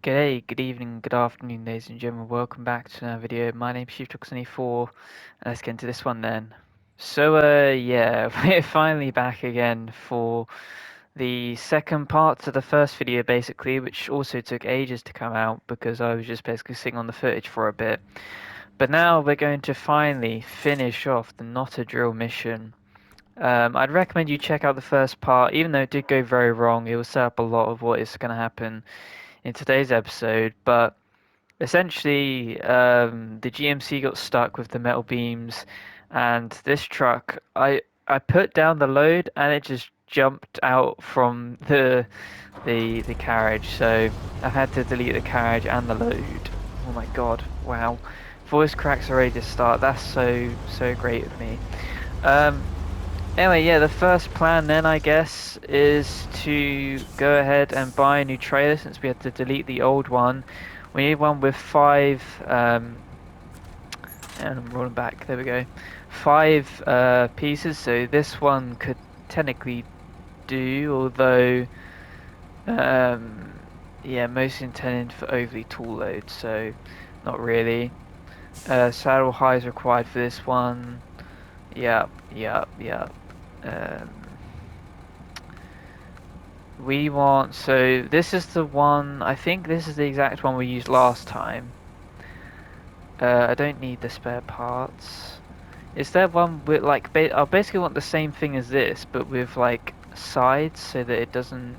G'day, good evening, good afternoon, ladies and gentlemen. Welcome back to another video. My name's Chief24. Let's get into this one then. Yeah, we're finally back again for the second part to the first video, basically, which also took ages to come out because I was just basically sitting on the footage for a bit. But now we're going to finally finish off the Not a Drill mission. I'd recommend you check out the first part, even though it did go very wrong. It will set up a lot of what is going to happen in today's episode, but essentially, the GMC got stuck with the metal beams, and this truck, I put down the load, and it just jumped out from the carriage. So I had to delete the carriage and the load. Oh my god! Wow, voice cracks are ready to start. That's so great of me. Um, Anyway, yeah, the first plan then, I guess, is to go ahead and buy a new trailer since we had to delete the old one. We need one with and I'm rolling back, there we go. Five pieces, so this one could technically do, although, yeah, mostly intended for overly tall loads, so not really. Saddle highs required for this one. Yep. Um, we want, so this is the one, I think this is the exact one we used last time. I don't need the spare parts. Is there one with like, I basically want the same thing as this, but with like sides so that it doesn't,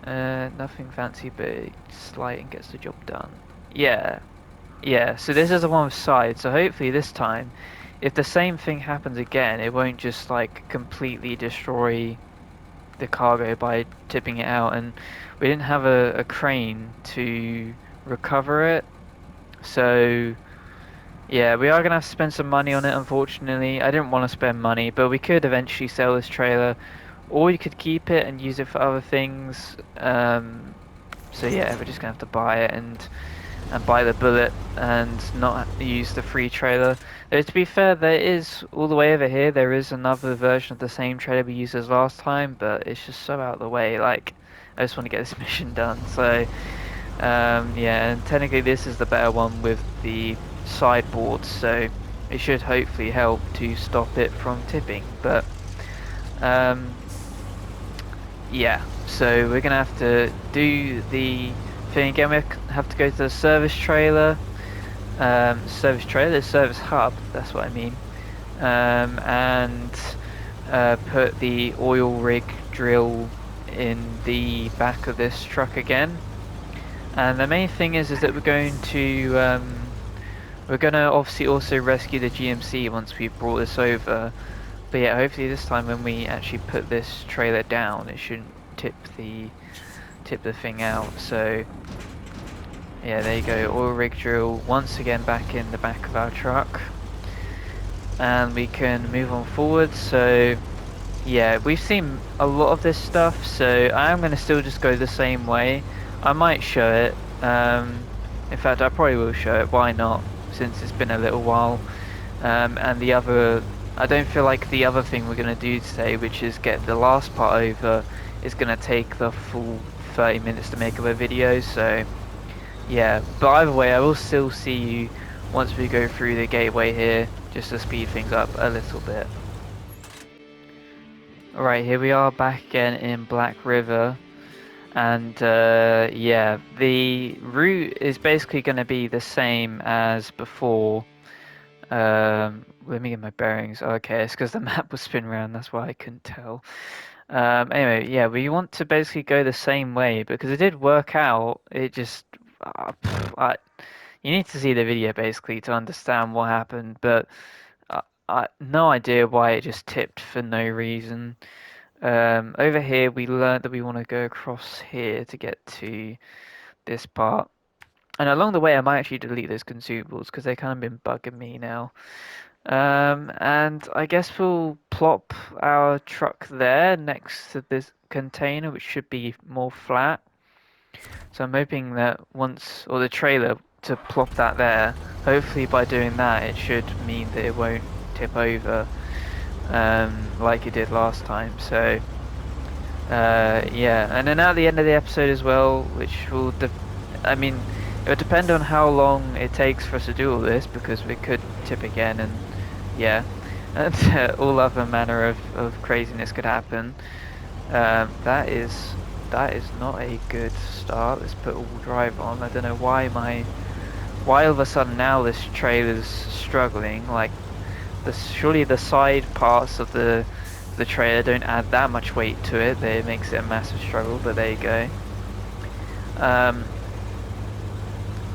nothing fancy, but it's light and gets the job done. Yeah, so this is the one with sides, so hopefully this time, if the same thing happens again, it won't just like completely destroy the cargo by tipping it out, and we didn't have a crane to recover it, so yeah, we are gonna have to spend some money on it. Unfortunately, I didn't want to spend money, but we could eventually sell this trailer, or we could keep it and use it for other things. So yeah, we're just gonna have to buy it and buy the bullet and not use the free trailer. Though to be fair, there is, all the way over here, there is another version of the same trailer we used as last time, but it's just so out of the way, like, I just want to get this mission done. So, yeah, and technically this is the better one with the sideboards, so it should hopefully help to stop it from tipping, but, yeah, so we're gonna have to do the thing again. We have to go to the service trailer, the service hub, that's what I mean, and put the oil rig drill in the back of this truck again. And the main thing is that we're going to obviously also rescue the GMC once we've brought this over. But yeah, hopefully this time when we actually put this trailer down, it shouldn't tip the thing out. So yeah, there you go, oil rig drill once again back in the back of our truck, and we can move on forward. So yeah, we've seen a lot of this stuff, so I'm going to still just go the same way. I might show it, in fact I probably will show it, why not, since it's been a little while. And the other, I don't feel like the other thing we're going to do today, which is get the last part over, is going to take the full 30 minutes to make of a video, so yeah. But either way, I will still see you once we go through the gateway here, just to speed things up a little bit. Alright, here we are back again in Black River, and yeah, the route is basically going to be the same as before. Let me get my bearings. Okay, it's because the map was spinning around, that's why I couldn't tell. Anyway, yeah, we want to basically go the same way because it did work out. It just, you need to see the video basically to understand what happened, but no idea why it just tipped for no reason. Over here, we learned that we want to go across here to get to this part. And along the way, I might actually delete those consumables because they've kind of been bugging me now. And I guess we'll plop our truck there next to this container, which should be more flat. So I'm hoping that once, or the trailer, to plop that there. Hopefully by doing that, it should mean that it won't tip over like it did last time. So Yeah, and then at the end of the episode as well, which will, I mean, it would depend on how long it takes for us to do all this, because we could tip again, and yeah, and all other manner of craziness could happen. That is not a good start. Let's put all drive on. I don't know why all of a sudden now this trailer's struggling. Like, surely the side parts of the trailer don't add that much weight to it. It makes it a massive struggle, but there you go. Um,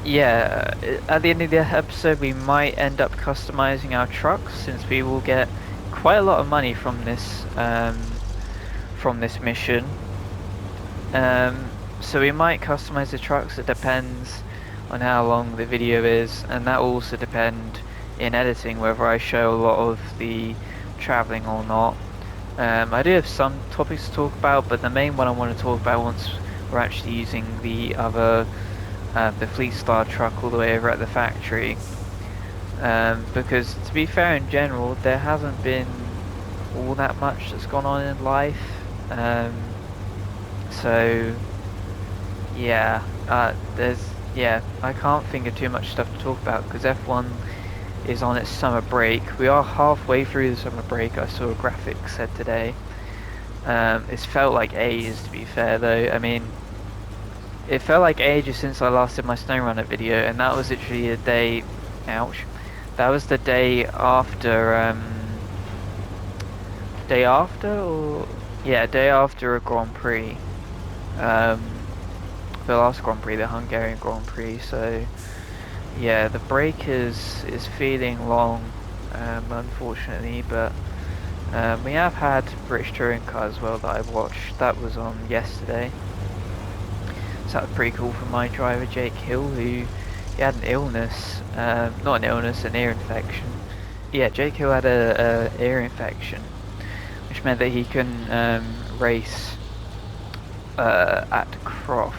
yeah, at the end of the episode, we might end up customizing our trucks, since we will get quite a lot of money from this mission. So we might customize the trucks. It depends on how long the video is, and that will also depend in editing whether I show a lot of the traveling or not. I do have some topics to talk about, but the main one I want to talk about once we're actually using the other, the Fleet Star truck all the way over at the factory. Because to be fair, in general, there hasn't been all that much that's gone on in life. So yeah, I can't think of too much stuff to talk about because F1 is on its summer break. We are halfway through the summer break. I saw a graphic said today. It's felt like ages, to be fair, though. I mean, it felt like ages since I last did my SnowRunner video, and that was literally a day. Ouch. That was the day after. Day after, or yeah, day after a Grand Prix. The last Grand Prix, the Hungarian Grand Prix. So yeah, the break is feeling long, unfortunately, but we have had British Touring Car as well that I've watched. That was on yesterday. So that was pretty cool for my driver Jake Hill, who he had an illness, not an illness, an ear infection. Yeah, Jake Hill had a ear infection, which meant that he couldn't race at Croft.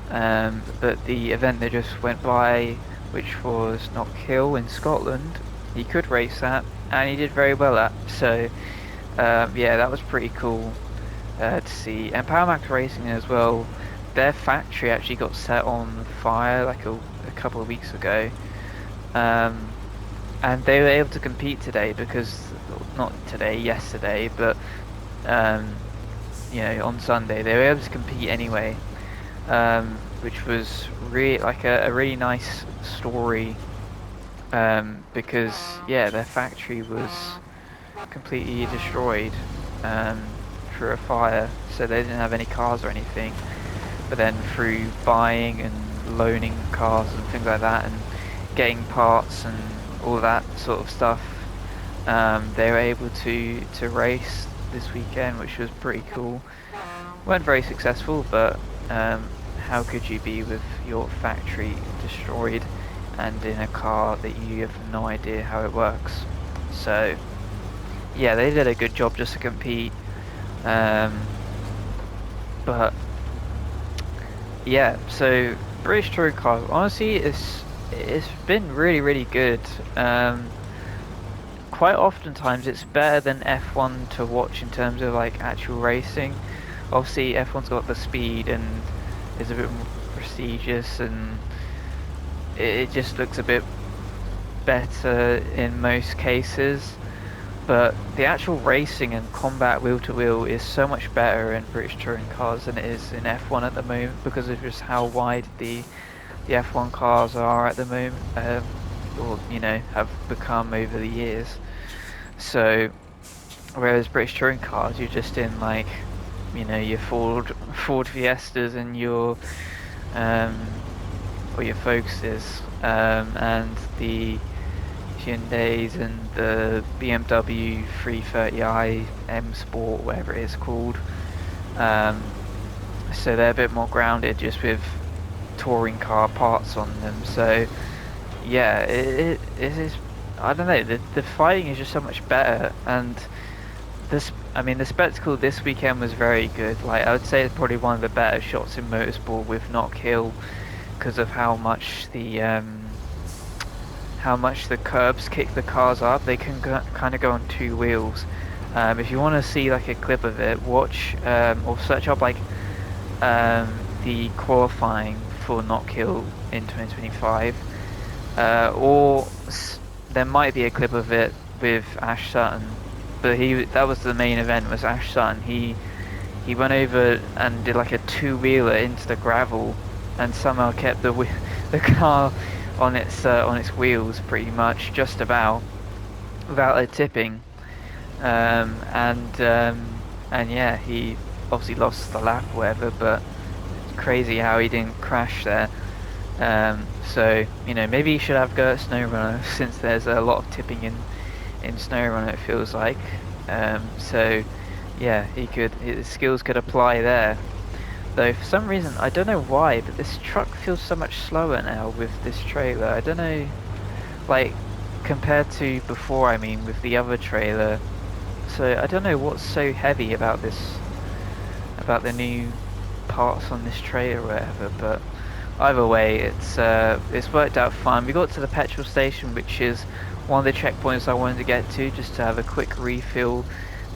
But the event that just went by, which was Knock Hill in Scotland, he could race that, and he did very well at. So yeah, that was pretty cool to see. And Power Max Racing as well, their factory actually got set on fire like a couple of weeks ago, and they were able to compete today because, not today, yesterday, but you know, on Sunday they were able to compete anyway, which was really like a really nice story, because yeah, their factory was completely destroyed through a fire, so they didn't have any cars or anything. But then through buying and loaning cars and things like that, and getting parts and all that sort of stuff, they were able to race this weekend, which was pretty cool. Weren't very successful, but how could you be with your factory destroyed and in a car that you have no idea how it works? So yeah, they did a good job just to compete, but yeah, so British Touring Cars, honestly, it's been really good. Quite oftentimes it's better than F1 to watch in terms of like actual racing. Obviously F1's got the speed and is a bit more prestigious, and it just looks a bit better in most cases. But the actual racing and combat wheel to wheel is so much better in British Touring Cars than it is in F1 at the moment, because of just how wide the F1 cars are at the moment, or you know, have become over the years. So whereas British Touring Cars, you're just in like, you know, your Ford Fiestas and your or your Focuses, and the Hyundais and the BMW 330i M Sport, whatever it is called. So they're a bit more grounded, just with touring car parts on them. So yeah, it is. I don't know. The fighting is just so much better, and I mean, the spectacle this weekend was very good. Like, I would say it's probably one of the better shots in motorsport with Knock Hill, because of how much the curbs kick the cars up. They can kind of go on two wheels, If you want to see like a clip of it, watch or search up like the qualifying for Not Kill in 2025, or there might be a clip of it with Ash Sutton, but that was the main event, was Ash Sutton. He went over and did like a two-wheeler into the gravel, and somehow kept the car on its wheels pretty much, just about, without it tipping. And yeah, he obviously lost the lap or whatever, but it's crazy how he didn't crash there. So you know, maybe he should have go at SnowRunner since there's a lot of tipping in SnowRunner, it feels like. So yeah, his skills could apply there. Though for some reason, I don't know why, but this truck feels so much slower now with this trailer. I don't know, like compared to before, I mean, with the other trailer. So I don't know what's so heavy about about the new parts on this trailer or whatever, but either way, it's worked out fine. We got to the petrol station, which is one of the checkpoints I wanted to get to, just to have a quick refill,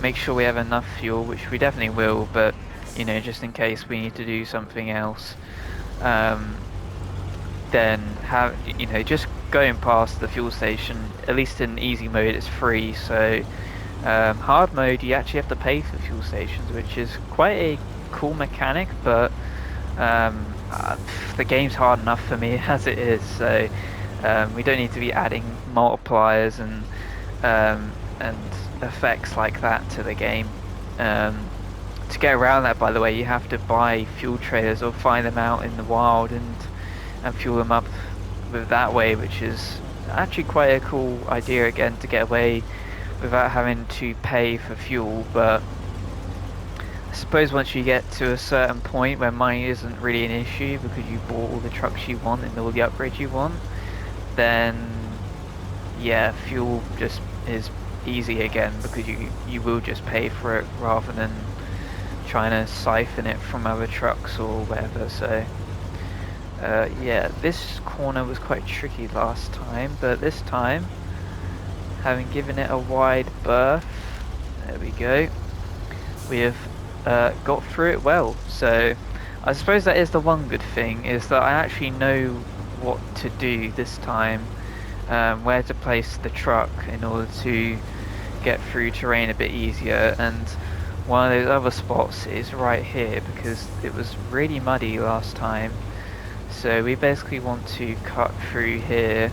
make sure we have enough fuel, which we definitely will, but you know, just in case we need to do something else, then just going past the fuel station, at least in easy mode, it's free. So hard mode, you actually have to pay for fuel stations, which is quite a cool mechanic, but the game's hard enough for me as it is, so we don't need to be adding multipliers and effects like that to the game. To get around that, by the way, you have to buy fuel trailers or find them out in the wild and fuel them up with that way, which is actually quite a cool idea, again, to get away without having to pay for fuel. But I suppose once you get to a certain point where money isn't really an issue because you bought all the trucks you want and all the upgrades you want, then yeah, fuel just is easy again, because you will just pay for it rather than trying to siphon it from other trucks or whatever. So yeah, this corner was quite tricky last time, but this time, having given it a wide berth, there we go, we have got through it well. So I suppose that is the one good thing, is that I actually know what to do this time, where to place the truck in order to get through terrain a bit easier. And one of those other spots is right here, because it was really muddy last time. So we basically want to cut through here,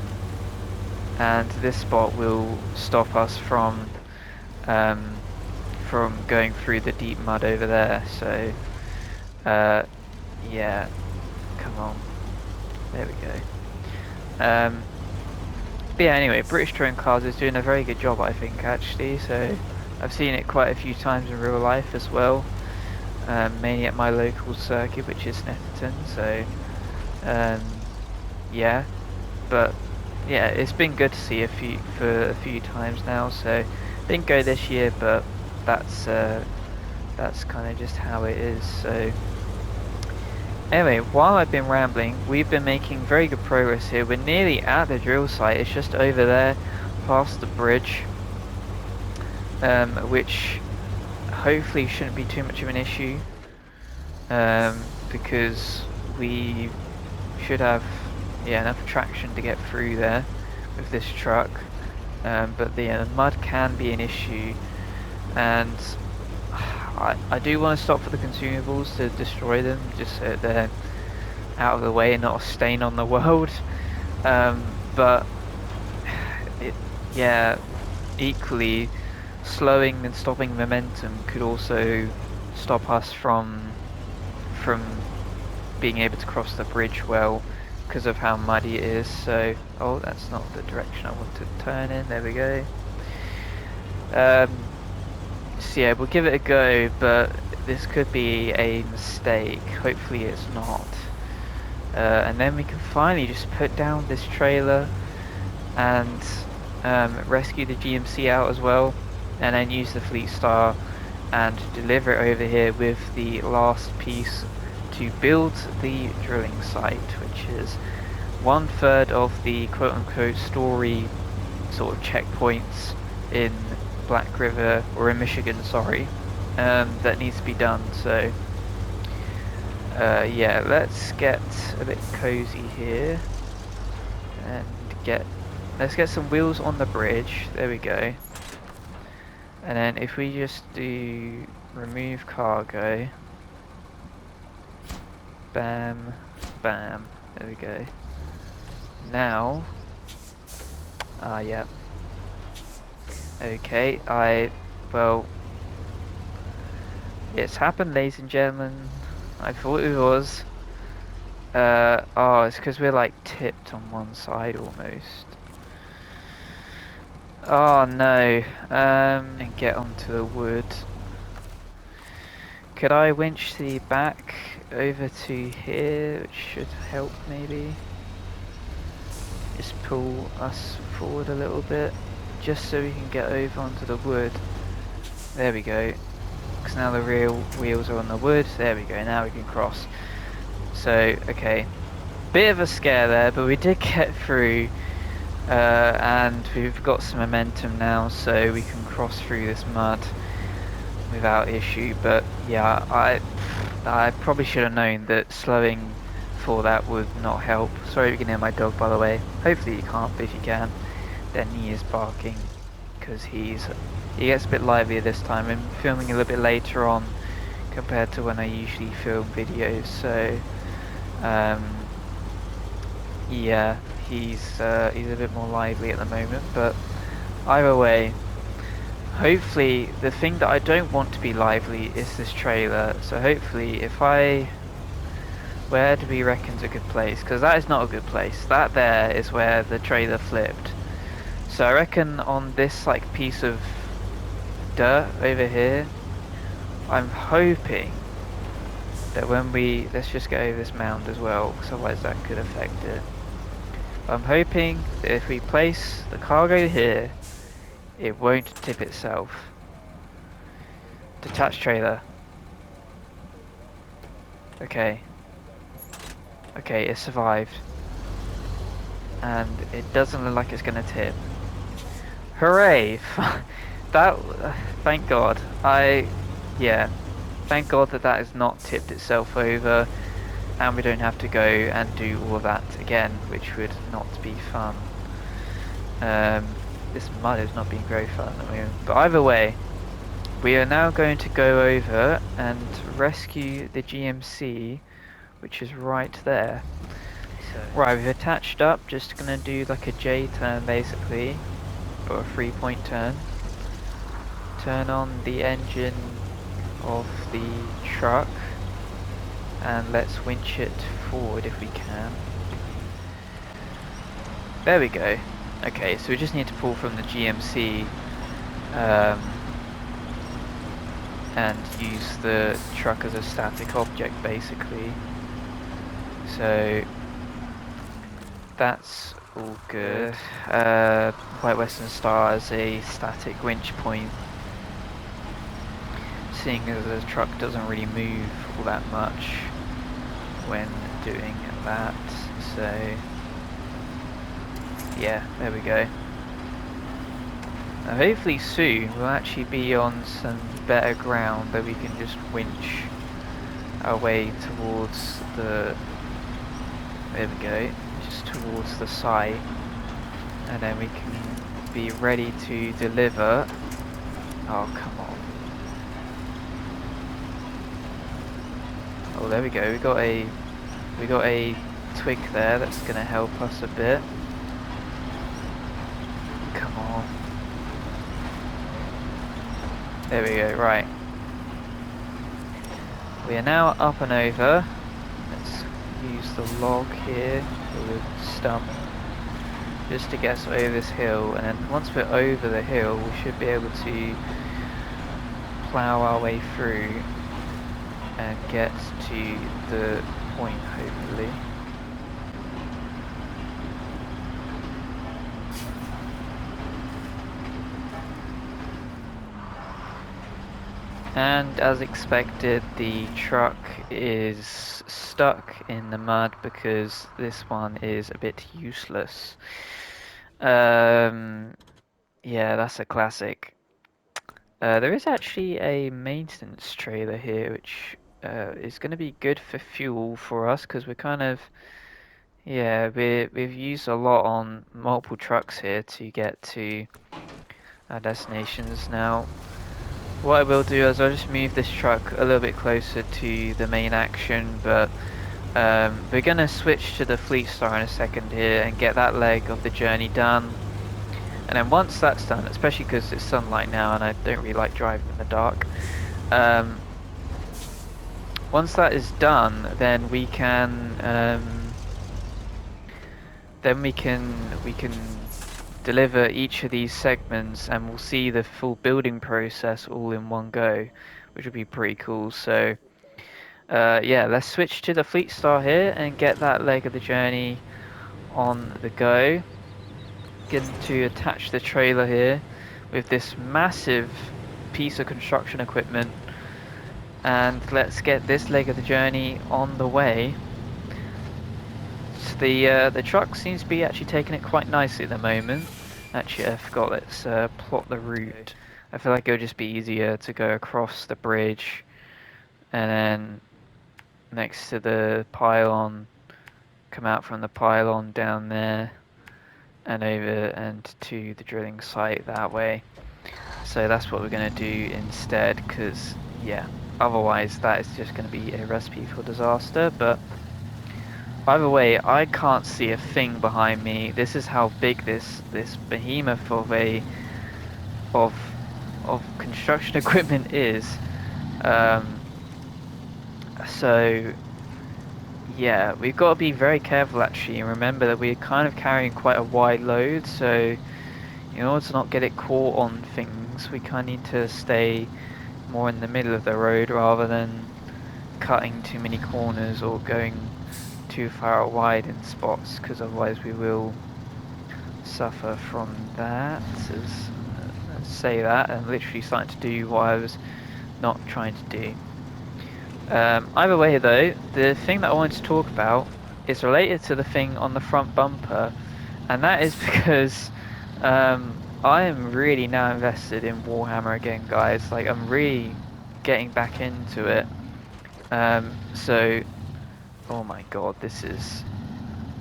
and this spot will stop us from going through the deep mud over there. So yeah, come on, there we go. But yeah, anyway, British Touring Cars is doing a very good job, I think, actually. So I've seen it quite a few times in real life as well, mainly at my local circuit, which is Snetterton. So yeah, but yeah, it's been good to see for a few times now. So didn't go this year, but that's kind of just how it is. So anyway, while I've been rambling, we've been making very good progress here. We're nearly at the drill site. It's just over there, past the bridge, which hopefully shouldn't be too much of an issue, because we should have enough traction to get through there with this truck. But the mud can be an issue, and I do want to stop for the consumables to destroy them, just so they're out of the way and not a stain on the world. But equally, slowing and stopping momentum could also stop us from being able to cross the bridge well, because of how muddy it is. So, oh, that's not the direction I want to turn in. There we go. So yeah, we'll give it a go, but this could be a mistake. Hopefully it's not. And then we can finally just put down this trailer and rescue the GMC out as well, and then use the Fleet Star and deliver it over here with the last piece to build the drilling site, which is 1/3 of the quote-unquote story sort of checkpoints in Black River, or in Michigan, sorry, that needs to be done. So, yeah, let's get a bit cozy here and let's get some wheels on the bridge. There we go. And then if we just do remove cargo, bam, bam, there we go. Now, yeah. Okay, well, it's happened, ladies and gentlemen. I thought it was. Oh, it's because we're like tipped on one side almost. Oh no, and get onto the wood. Could I winch the back over to here, which should help maybe? Just pull us forward a little bit, just so we can get over onto the wood. There we go. Because now the real wheels are on the wood. There we go, now we can cross. So, okay. Bit of a scare there, but we did get through. And we've got some momentum now, so we can cross through this mud without issue. But yeah, I probably should have known that slowing for that would not help. Sorry if you can hear my dog, by the way. Hopefully you can't, but if you can, then he is barking because he gets a bit livelier this time. I'm filming a little bit later on compared to when I usually film videos, so yeah, he's a bit more lively at the moment. But either way, hopefully the thing that I don't want to be lively is this trailer. So hopefully where do we reckon's a good place? Because that is not a good place. That there is where the trailer flipped. So I reckon on this like piece of dirt over here, I'm hoping that let's just get over this mound as well, because otherwise that could affect it. I'm hoping that if we place the cargo here, it won't tip itself. Detached trailer. Okay. Okay, it survived. And it doesn't look like it's gonna tip. Hooray! Thank God. Yeah. Thank God that has not tipped itself over. And we don't have to go and do all of that again, which would not be fun. This mud is not being very fun at the moment. But either way, we are now going to go over and rescue the GMC, which is right there. Right, we've attached up, just gonna do like a J turn basically, or a 3-point turn. Turn on the engine of the truck, and let's winch it forward if we can. There we go. Okay, so we just need to pull from the GMC and use the truck as a static object basically. So that's all good. White Western Star as a static winch point, seeing as the truck doesn't really move all that much when doing that. So yeah, there we go. Now hopefully soon we'll actually be on some better ground that we can just winch our way towards the, there we go, just towards the site, and then we can be ready to deliver. Oh come on. Oh there we go, we got a twig there that's gonna help us a bit. Come on. There we go, right. We are now up and over. Let's use the log here, or the stump, just to get us over this hill, and then once we're over the hill we should be able to plough our way through and get to the point hopefully. And as expected, the truck is stuck in the mud because this one is a bit useless. Yeah, that's a classic. There is actually a maintenance trailer here, which is going to be good for fuel for us because we're kind of, yeah, we've used a lot on multiple trucks here to get to our destinations. Now, what I will do is I'll just move this truck a little bit closer to the main action, but we're going to switch to the Fleet Star in a second here and get that leg of the journey done. And then once that's done, especially because it's sunlight now and I don't really like driving in the dark, um, once that is done, then we can deliver each of these segments, and we'll see the full building process all in one go, which would be pretty cool. So, yeah, let's switch to the Fleet Star here and get that leg of the journey on the go. Getting to attach the trailer here with this massive piece of construction equipment, and let's get this leg of the journey on the way. So the truck seems to be actually taking it quite nicely at the moment. Actually, I forgot, let's plot the route. I feel like it would just be easier to go across the bridge and then next to the pylon, come out from the pylon down there and over and to the drilling site that way. So that's what we're going to do instead, because yeah, otherwise that is just going to be a recipe for disaster. But either way, I can't see a thing behind me. This is how big this behemoth of of construction equipment is. So yeah, we've got to be very careful actually, and remember that we're kind of carrying quite a wide load. So in order to not get it caught on things, we kind of need to stay more in the middle of the road rather than cutting too many corners or going too far wide in spots, because otherwise we will suffer from that. Let's say that, and literally starting to do what I was not trying to do. Either way though, the thing that I wanted to talk about is related to the thing on the front bumper, and that is because I am really now invested in Warhammer again, guys. Like, I'm really getting back into it. So, oh my god, this is.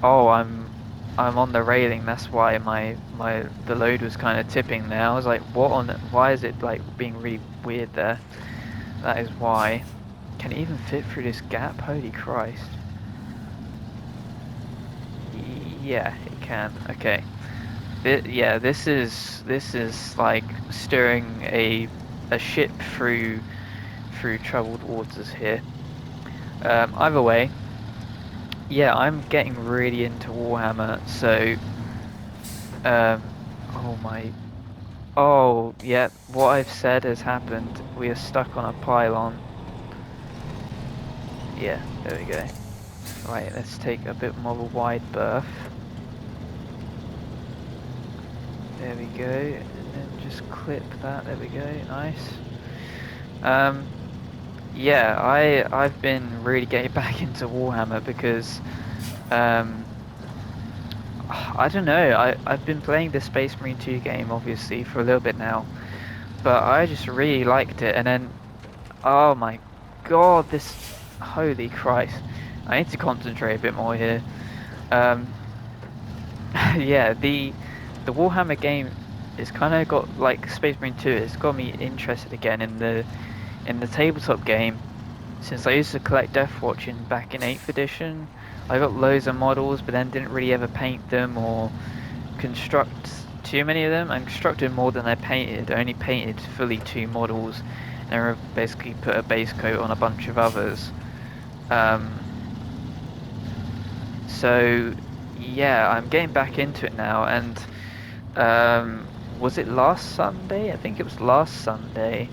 Oh, I'm on the railing. That's why the load was kind of tipping there. I was like, what on? Why is it like being really weird there? That is why. Can it even fit through this gap? Holy Christ! Yeah, it can. Okay. Yeah, this is like steering a ship through troubled waters here. Either way, yeah, I'm getting really into Warhammer. So, oh my, oh yeah, what I've said has happened. We are stuck on a pylon. Yeah, there we go. Right, let's take a bit more of a wide berth. There we go, and then just clip that. There we go, nice. Yeah, I've been really getting back into Warhammer because I don't know. I've been playing the Space Marine 2 game obviously for a little bit now, but I just really liked it. And then, oh my god, this, holy Christ! I need to concentrate a bit more here. Yeah, the Warhammer game is kind of got like Space Marine 2. It's got me interested again in the tabletop game. Since I used to collect Death Watch back in 8th edition, I got loads of models, but then didn't really ever paint them or construct too many of them. I constructed more than I painted. I only painted fully 2 models, and I basically put a base coat on a bunch of others. So yeah, I'm getting back into it now, and was it last Sunday? I think it was last Sunday.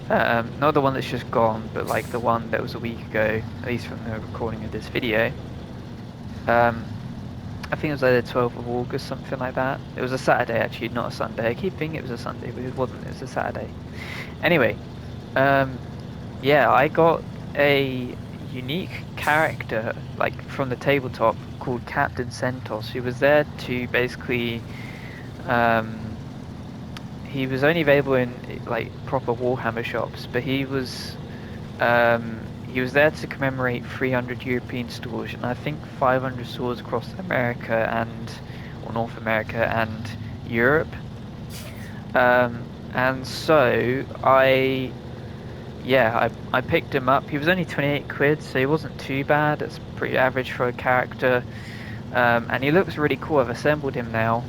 Not the one that's just gone, but like the one that was a week ago, at least from the recording of this video. I think it was like the 12th of August, something like that. It was a Saturday actually, not a Sunday. I keep thinking it was a Sunday, but it wasn't. It was a Saturday. Anyway, yeah, I got a unique character like from the tabletop called Captain Centos, who was there to basically he was only available in like proper Warhammer shops, but he was there to commemorate 300 European stores and I think 500 stores across America or North America and Europe. And so I picked him up. He was only 28 quid, so he wasn't too bad. It's pretty average for a character. And he looks really cool. I've assembled him now.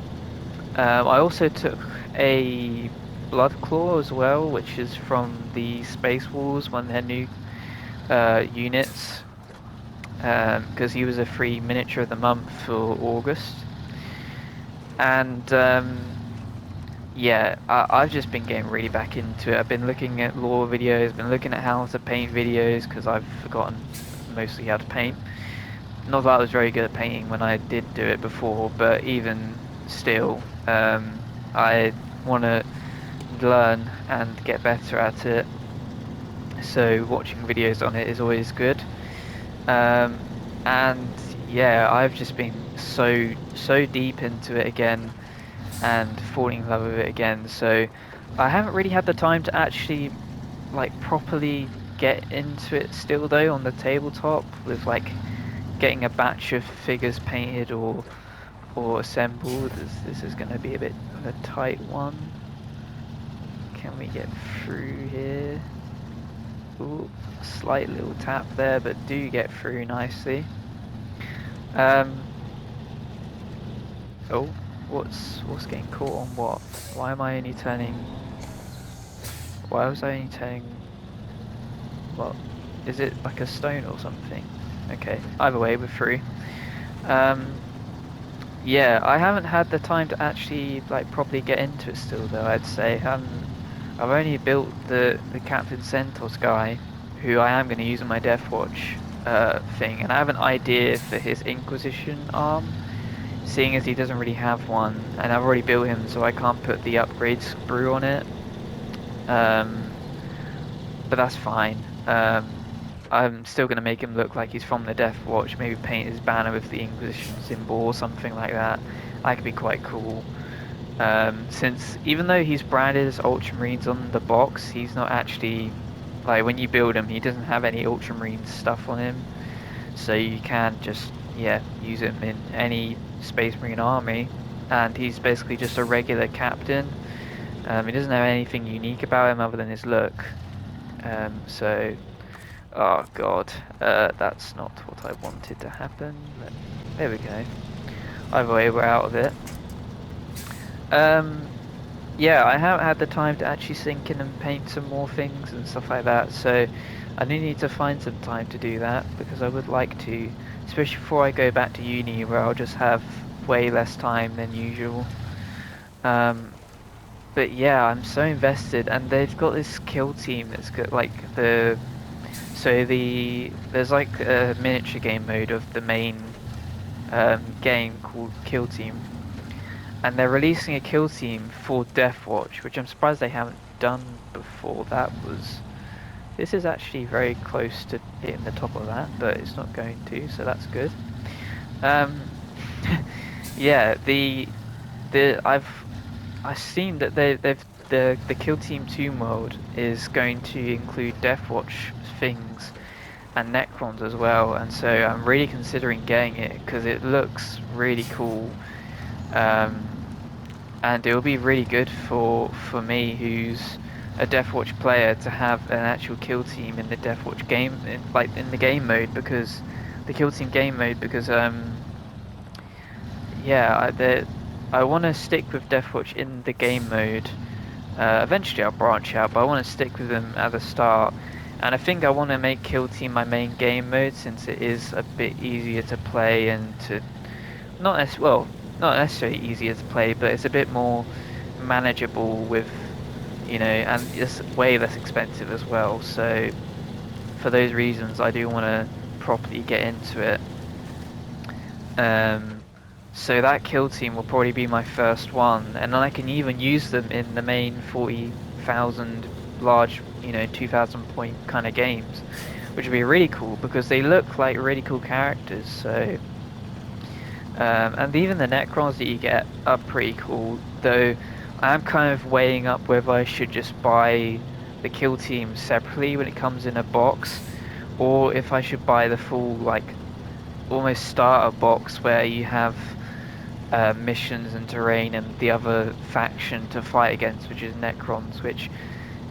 I also took a Blood Claw as well, which is from the Space Wars, one of their new units, because he was a free miniature of the month for August. And yeah, I've just been getting really back into it. I've been looking at lore videos, been looking at how to paint videos, because I've forgotten mostly how to paint. Not that I was very good at painting when I did do it before, but even still, I want to learn and get better at it. So watching videos on it is always good. Um, and yeah, I've just been so deep into it again and falling in love with it again. So I haven't really had the time to actually like properly get into it still though on the tabletop with like getting a batch of figures painted or assembled. This is going to be a bit of a tight one. Can we get through here? Ooh, slight little tap there, but do get through nicely. Um. Oh, what's getting caught on what? Why am I only turning? Why was I only turning? What? Is it like a stone or something? Okay. Either way, we're through. Um. Yeah, I haven't had the time to actually like properly get into it still though, I'd say. I've only built the Captain Centaur's guy, who I am going to use in my Death Watch thing, and I have an idea for his Inquisition arm, seeing as he doesn't really have one, and I've already built him so I can't put the upgrade sprue on it. Um, but that's fine. I'm still going to make him look like he's from the Death Watch, maybe paint his banner with the Inquisition symbol or something like that. That could be quite cool. Since even though he's branded as Ultramarines on the box, he's not actually, like when you build him, he doesn't have any Ultramarine stuff on him. So you can just, yeah, use him in any Space Marine army. And he's basically just a regular captain. He doesn't have anything unique about him other than his look. So... Oh god, that's not what I wanted to happen, but there we go. Either way, we're out of it. Yeah, I haven't had the time to actually sink in and paint some more things and stuff like that, so I do need to find some time to do that, because I would like to, especially before I go back to uni, where I'll just have way less time than usual. But yeah, I'm so invested, and they've got this kill team that's got like there's like a miniature game mode of the main game called Kill Team, and they're releasing a kill team for Death Watch, which I'm surprised they haven't done before. This is actually very close to hitting the top of that, but it's not going to, so that's good. Yeah, I've seen that the Kill Team Tomb World is going to include Death Watch things and Necrons as well, and so I'm really considering getting it because it looks really cool, and it will be really good for me, who's a Death Watch player, to have an actual kill team in the Death Watch game, in the game mode, because the kill team game mode, because yeah, I want to stick with Death Watch in the game mode. Eventually I'll branch out, but I want to stick with them at the start. And I think I want to make Kill Team my main game mode, since it is a bit easier to play and to... not necessarily easier to play, but it's a bit more manageable with, you know, and it's way less expensive as well. So for those reasons, I do want to properly get into it. So that kill team will probably be my first one, and then I can even use them in the main 40,000 large, you know, 2,000 point kind of games, which would be really cool because they look like really cool characters. So, and even the Necrons that you get are pretty cool. Though I'm kind of weighing up whether I should just buy the kill team separately when it comes in a box, or if I should buy the full like almost starter box where you have missions and terrain and the other faction to fight against, which is Necrons, which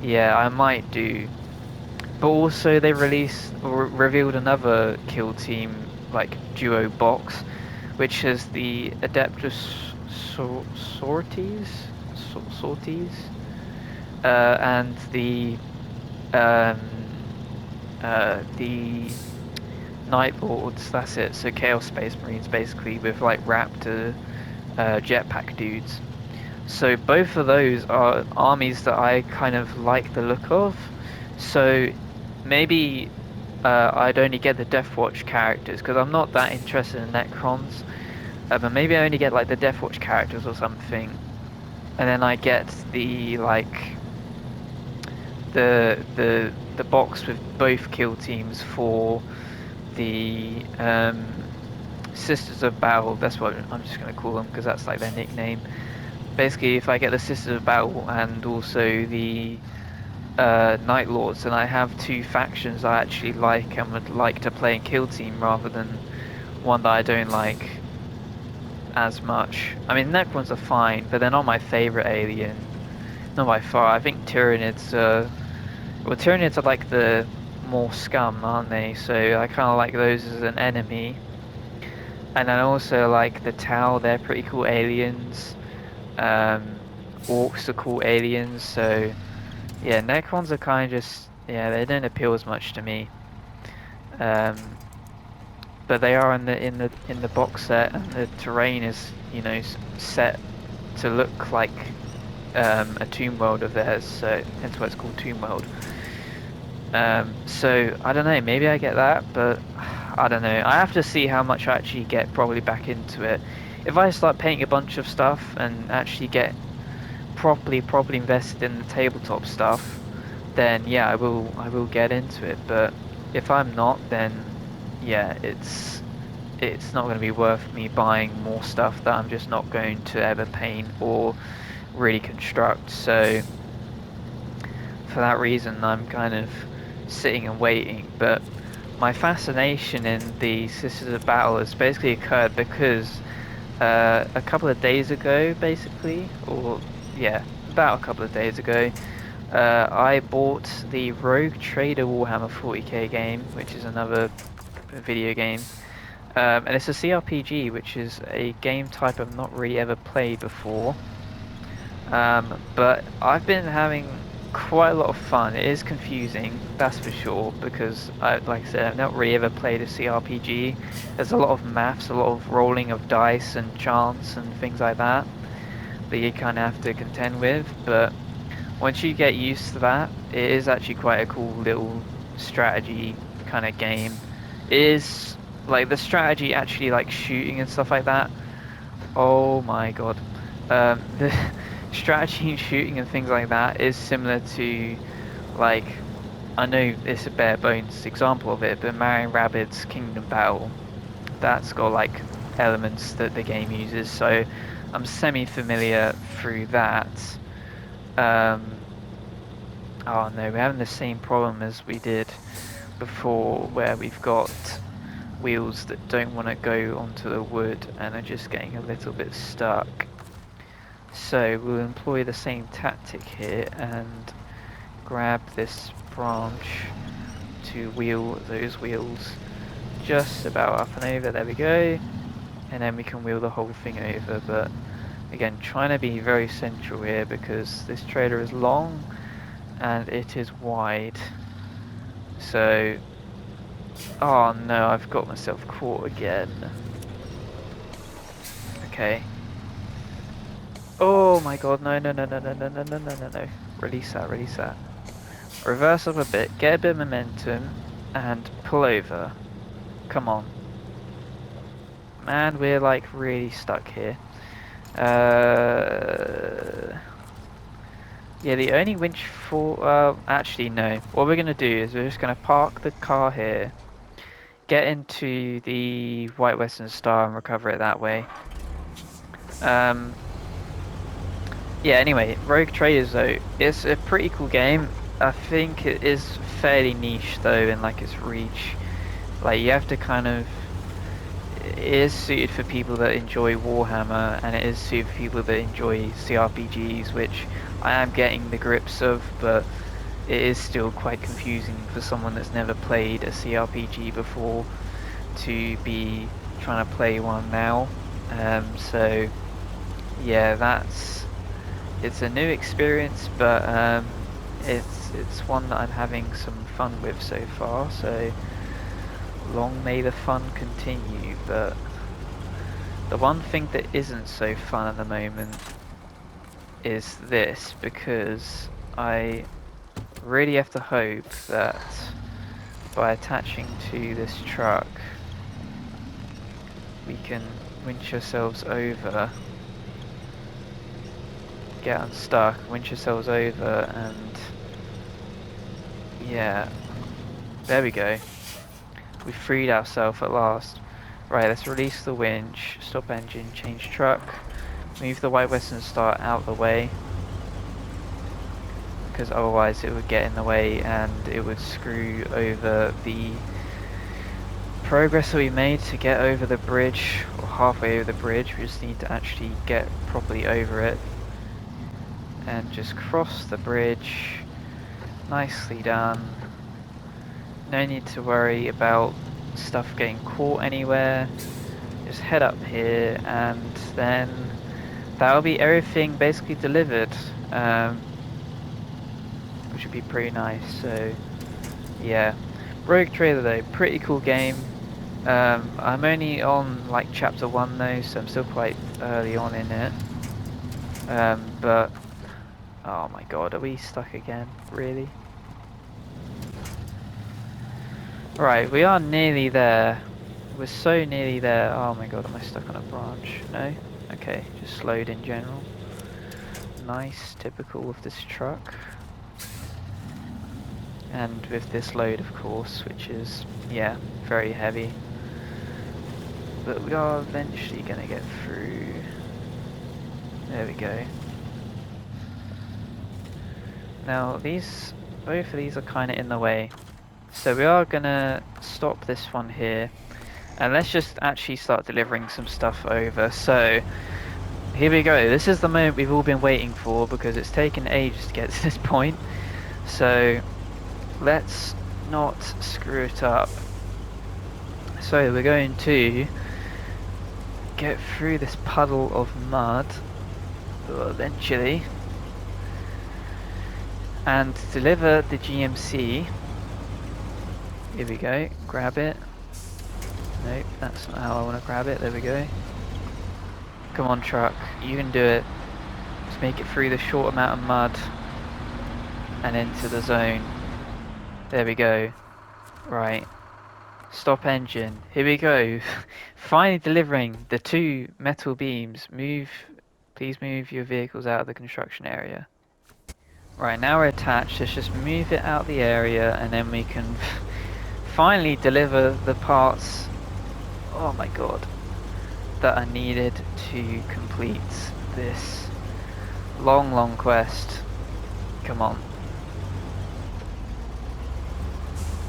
yeah I might do. But also they released or revealed another kill team like duo box, which is the Adeptus Sorties, and um, the Night Lords. That's it. So Chaos Space Marines, basically, with like Raptor jetpack dudes. So both of those are armies that I kind of like the look of. So maybe I'd only get the Deathwatch characters because I'm not that interested in Necrons. But maybe I only get like the Deathwatch characters or something, and then I get the like the box with both kill teams for the Sisters of Battle. That's what I'm just gonna call them because that's like their nickname. Basically, if I get the Sisters of Battle and also the Night Lords, then I have two factions I actually like and would like to play in kill team rather than one that I don't like as much. I mean, Necrons are fine, but they're not my favorite alien. Not by far. I think Tyranids well, Tyranids are like the more scum, aren't they? So I kind of like those as an enemy. And then also like the Tau, they're pretty cool aliens. Um, Orcs are cool aliens. So yeah, Necrons are kind of just yeah, they don't appeal as much to me. Um, but they are in the box set, and the terrain is set to look like a tomb world of theirs. So hence why it's called Tomb World. So I don't know, maybe I get that, but I don't know. I have to see how much I actually get probably back into it. If I start painting a bunch of stuff and actually get properly invested in the tabletop stuff, then yeah, I will get into it. But if I'm not, then yeah, it's not going to be worth me buying more stuff that I'm just not going to ever paint or really construct. So for that reason, I'm kind of sitting and waiting. But my fascination in the Sisters of Battle has basically occurred because a couple of days ago, basically, or yeah, about a couple of days ago, I bought the Rogue Trader Warhammer 40k game, which is another video game. And it's a CRPG, which is a game type I've not really ever played before. But I've been having quite a lot of fun. It is confusing, that's for sure, because like I said, I've not really ever played a CRPG. There's a lot of maths, a lot of rolling of dice and chance and things like that you kind of have to contend with. But once you get used to that, it is actually quite a cool little strategy kind of game. It is like the strategy actually like shooting and stuff like that. Oh my god. The strategy and shooting and things like that is similar to, like, I know it's a bare bones example of it, but Mario Rabbids Kingdom Battle, that's got like elements that the game uses, so I'm semi-familiar through that. Um, oh no, we're having the same problem as we did before, where we've got wheels that don't want to go onto the wood and are just getting a little bit stuck. So we'll employ the same tactic here and grab this branch to wheel those wheels just about up and over. There we go. And then we can wheel the whole thing over. But again, trying to be very central here because this trailer is long and it is wide. So, oh no, I've got myself caught again. Okay. Oh my god, no, no, no, no, no, no, no, no, no, no, no. Release that, release that. Reverse up a bit, get a bit of momentum, and pull over. Come on. Man, we're like really stuck here. Yeah, the only winch for... actually no. What we're going to do is we're just going to park the car here, get into the White Western Star and recover it that way. Um, Yeah, anyway, Rogue Traders though, it's a pretty cool game. I think it is fairly niche though in like its reach. Like you have to kind of, it is suited for people that enjoy Warhammer, and it is suited for people that enjoy CRPGs, which I am getting the grips of, but it is still quite confusing for someone that's never played a CRPG before to be trying to play one now. So yeah, it's a new experience, but it's one that I'm having some fun with so far. So long may the fun continue. But the one thing that isn't so fun at the moment is this, because I really have to hope that by attaching to this truck we can winch ourselves over, get unstuck, winch ourselves over, and yeah, there we go. We freed ourselves at last. Right, let's release the winch, stop engine, change truck, move the White Western Star out of the way, because otherwise it would get in the way and it would screw over the progress that we made to get over the bridge, or halfway over the bridge. We just need to actually get properly over it and just cross the bridge. Nicely done. No need to worry about stuff getting caught anywhere. Just head up here, and then that'll be everything basically delivered, which would be pretty nice. So yeah, Rogue Trader though, pretty cool game. I'm only on like chapter 1 though, so I'm still quite early on in it. But oh my god, are we stuck again? Really? Right, we are nearly there. We're so nearly there. Oh my god, am I stuck on a branch? No? Okay, just slowed in general. Nice, typical of this truck. And with this load, of course, which is, yeah, very heavy. But we are eventually going to get through. There we go. Now, both of these are kind of in the way. So we are going to stop this one here. And let's just actually start delivering some stuff over. So, here we go. This is the moment we've all been waiting for, because it's taken ages to get to this point. So, let's not screw it up. So, we're going to get through this puddle of mud, eventually, and deliver the GMC. Here we go. Grab it. Nope, that's not how I want to grab it. There we go. Come on, truck. You can do it. Just make it through the short amount of mud and into the zone. There we go. Right. Stop engine. Here we go. Finally delivering the 2 metal beams. Please move your vehicles out of the construction area. Right, now we're attached. Let's just move it out the area, and then we can finally deliver the parts. Oh my god. That are needed to complete this long quest. Come on.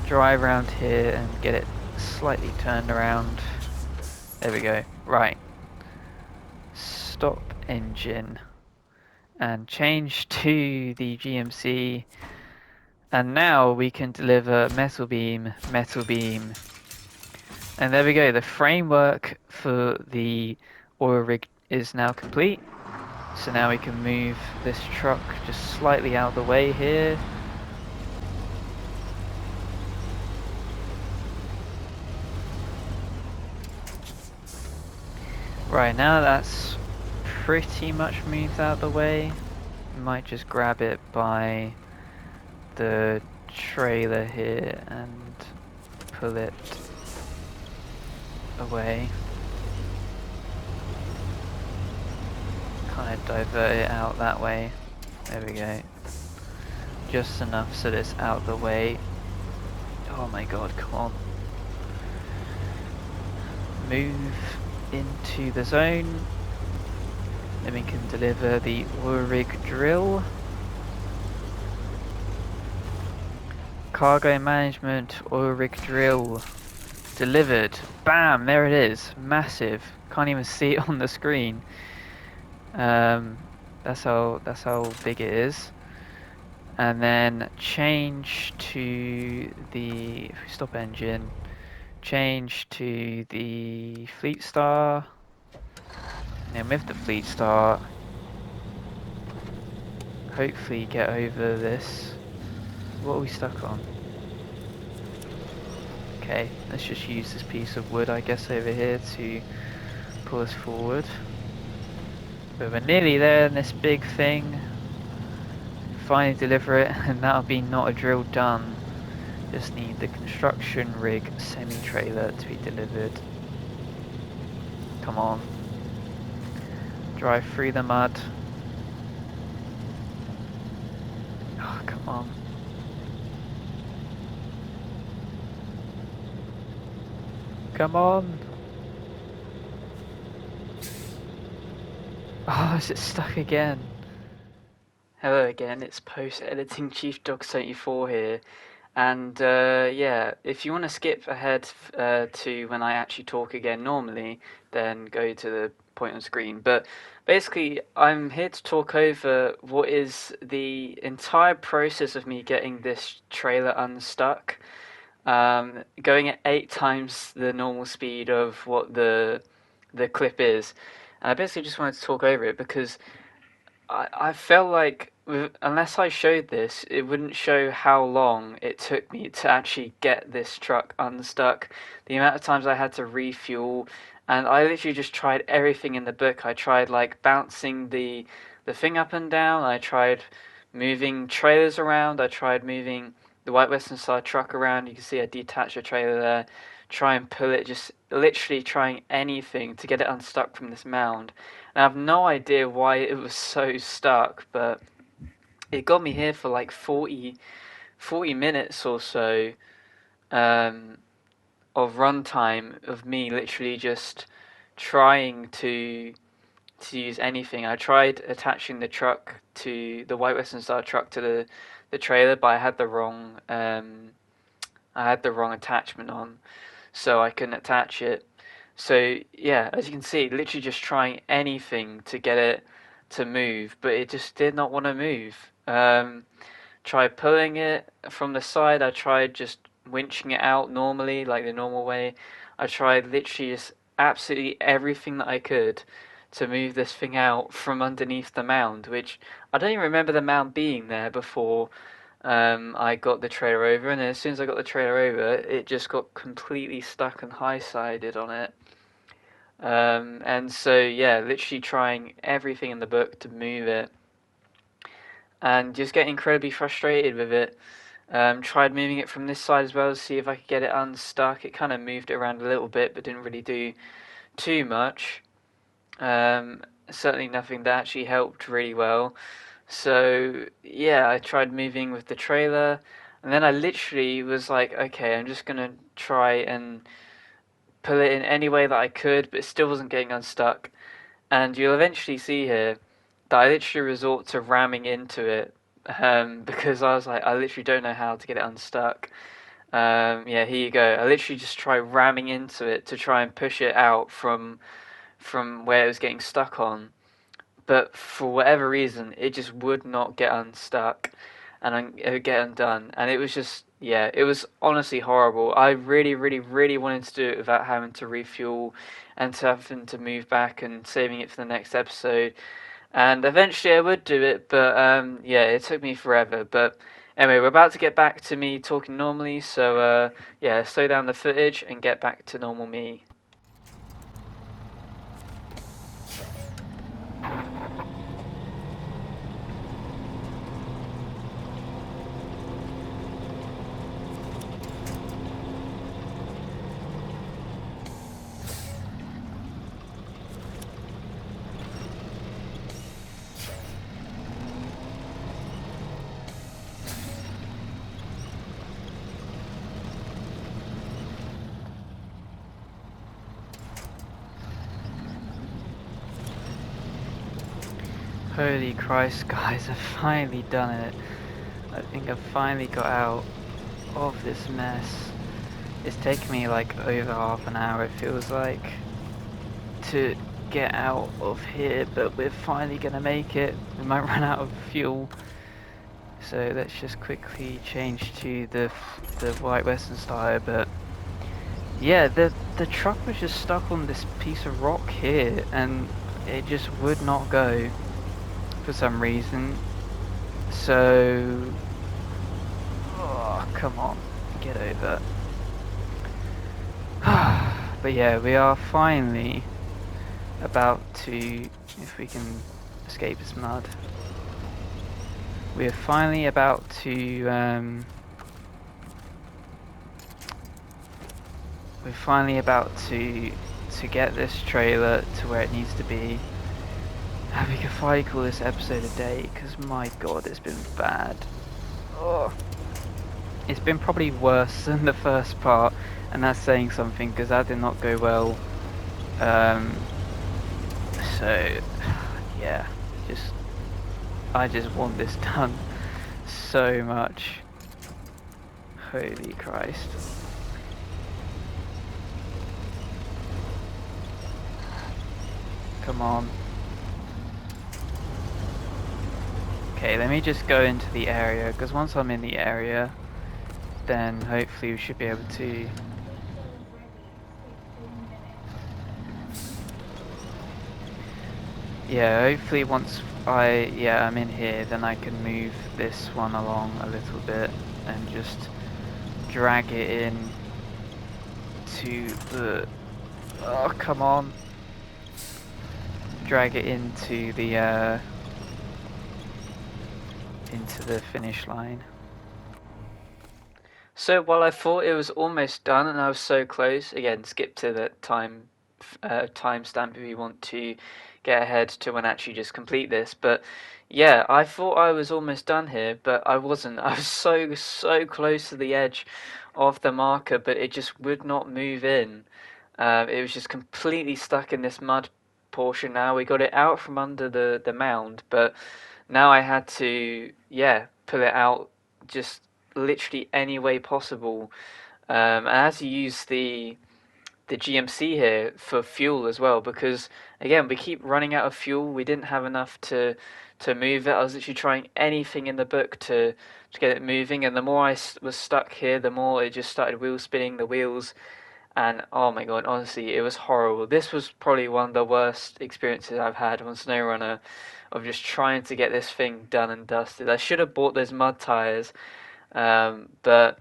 Drive around here and get it slightly turned around. There we go. Right. Stop engine. And change to the GMC. And now we can deliver metal beam, metal beam. And there we go. The framework for the oil rig is now complete. So now we can move this truck just slightly out of the way here. Right, now that's pretty much moved out of the way. We might just grab it by the trailer here and pull it away. Kind of divert it out that way. There we go. Just enough so that it's out of the way. Oh my god, come on. Move into the zone. Then we can deliver the oil rig drill. Cargo management oil rig drill delivered. Bam! There it is. Massive. Can't even see it on the screen. That's how big it is. And then change to the, if we stop engine, change to the Fleet Star. And with the Fleet Star, hopefully get over this. What are we stuck on? Okay, let's just use this piece of wood, I guess, over here to pull us forward. But we're nearly there in this big thing. Finally deliver it, and that'll be not a drill done. Just need the construction rig semi-trailer to be delivered. Come on. Drive through the mud. Oh, come on. Come on! Oh, is it stuck again? Hello again, it's post-editing Chief Dog 74 here. And yeah, if you want to skip ahead to when I actually talk again normally, then go to the point on screen. But basically, I'm here to talk over what is the entire process of me getting this trailer unstuck. Going at 8 times the normal speed of what the clip is. And I basically just wanted to talk over it because I felt like unless I showed this, it wouldn't show how long it took me to actually get this truck unstuck. The amount of times I had to refuel, and I literally just tried everything in the book. I tried like bouncing the thing up and down. I tried moving trailers around. I tried moving the White Western Star truck around. You can see I detached a trailer there. Try and pull it, just literally trying anything to get it unstuck from this mound. And I have no idea why it was so stuck, but it got me here for like 40 minutes or so of runtime of me literally just trying to use anything. I tried attaching the truck to the White Western Star truck to the trailer, but I had the wrong attachment on, so I couldn't attach it. So yeah, as you can see, literally just trying anything to get it to move, but it just did not want to move. Tried pulling it from the side. I tried just winching it out normally, like the normal way. I tried literally just absolutely everything that I could to move this thing out from underneath the mound, which I don't even remember the mound being there before I got the trailer over, and then as soon as I got the trailer over, it just got completely stuck and high-sided on it. And so, yeah, literally trying everything in the book to move it, and just getting incredibly frustrated with it. Tried moving it from this side as well to see if I could get it unstuck. It kind of moved it around a little bit, but didn't really do too much. Certainly nothing that actually helped really well. So yeah, I tried moving with the trailer, and then I literally was like, okay, I'm just gonna try and pull it in any way that I could, but it still wasn't getting unstuck. And you'll eventually see here that I literally resort to ramming into it, because I was like, I literally don't know how to get it unstuck. Yeah, here you go. I literally just try ramming into it to try and push it out from where it was getting stuck on, but for whatever reason, it just would not get unstuck and get undone. And it was just, yeah, it was honestly horrible. I really, really, really wanted to do it without having to refuel and to having to move back and saving it for the next episode. And eventually I would do it, but yeah, it took me forever. But anyway, we're about to get back to me talking normally, so yeah, slow down the footage and get back to normal me. Holy Christ, guys, I've finally done it. I think I've finally got out of this mess. It's taken me like over half an hour, it feels like, to get out of here, but we're finally gonna make it. We might run out of fuel. So let's just quickly change to the white Western style, but yeah, the truck was just stuck on this piece of rock here, and it just would not go for some reason. So, oh, come on, get over. But yeah, we are finally about to, if we can escape this mud. We are finally about to, we're finally about to get this trailer to where it needs to be. And we can finally call this episode a day, because my god, it's been bad. Oh. It's been probably worse than the first part, and that's saying something, because that did not go well. So, yeah, I just want this done so much. Holy Christ. Come on. Okay, let me just go into the area, because once I'm in the area, then hopefully we should be able to... Yeah, hopefully once I'm in here, then I can move this one along a little bit and just drag it in to the... Oh, come on. Drag it into the finish line. So while I thought it was almost done and I was so close, again, skip to the timestamp if you want to get ahead to when I actually just complete this. But yeah, I thought I was almost done here, but I wasn't. I was so close to the edge of the marker, but it just would not move in. It was just completely stuck in this mud portion now. We got it out from under the mound, but now I had to, pull it out just literally any way possible. And I had to use the GMC here for fuel as well, because again we keep running out of fuel. We didn't have enough to move it. I was literally trying anything in the book to get it moving, and the more I was stuck here, the more it just started wheel spinning the wheels. And oh my god, honestly, it was horrible. This was probably one of the worst experiences I've had on SnowRunner, of just trying to get this thing done and dusted. I should have bought those mud tires, but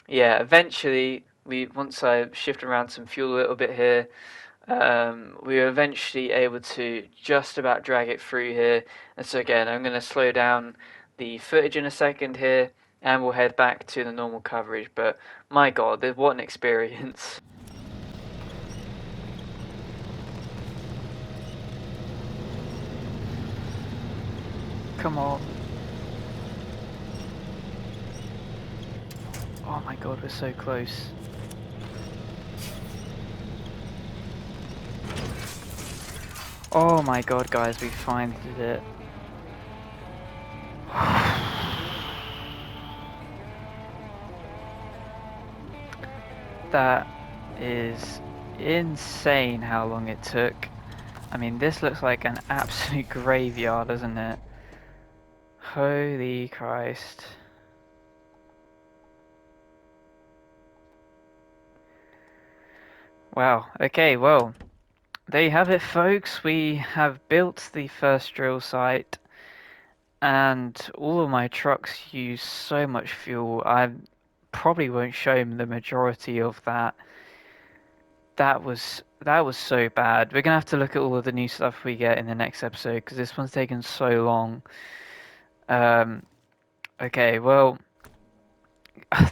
yeah, eventually once I shifted around some fuel a little bit here, we were eventually able to just about drag it through here. And so again, I'm going to slow down the footage in a second here, and we'll head back to the normal coverage. But my god, what an experience. Come on. Oh my god, we're so close. Oh my god, guys, we finally did it. That is insane how long it took. I mean, this looks like an absolute graveyard, doesn't it? Holy Christ. Wow, okay, well, there you have it, folks. We have built the first drill site, and all of my trucks use so much fuel. I probably won't show the majority of that. That was so bad. We're gonna have to look at all of the new stuff we get in the next episode, because this one's taken so long. Okay, well,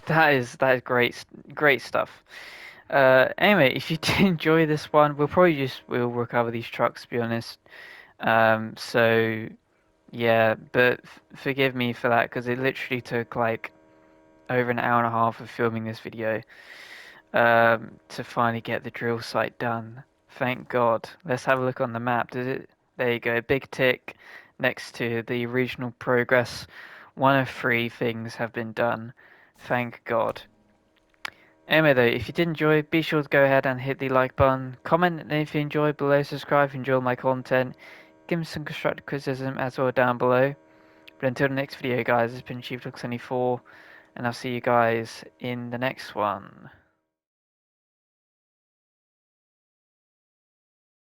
that is great stuff. Anyway, if you did enjoy this one, we'll recover these trucks, to be honest. So yeah, but forgive me for that, because it literally took like over an hour and a half of filming this video to finally get the drill site done. Thank God. Let's have a look on the map. Does it? There you go. Big tick. next to the regional progress. One of three things have been done. Thank God. Anyway though, if you did enjoy, be sure to go ahead and hit the like button, comment if you enjoyed below, subscribe if you enjoy my content, give me some constructive criticism as well down below. But until the next video guys, it's been Chief 24 and I'll see you guys in the next one.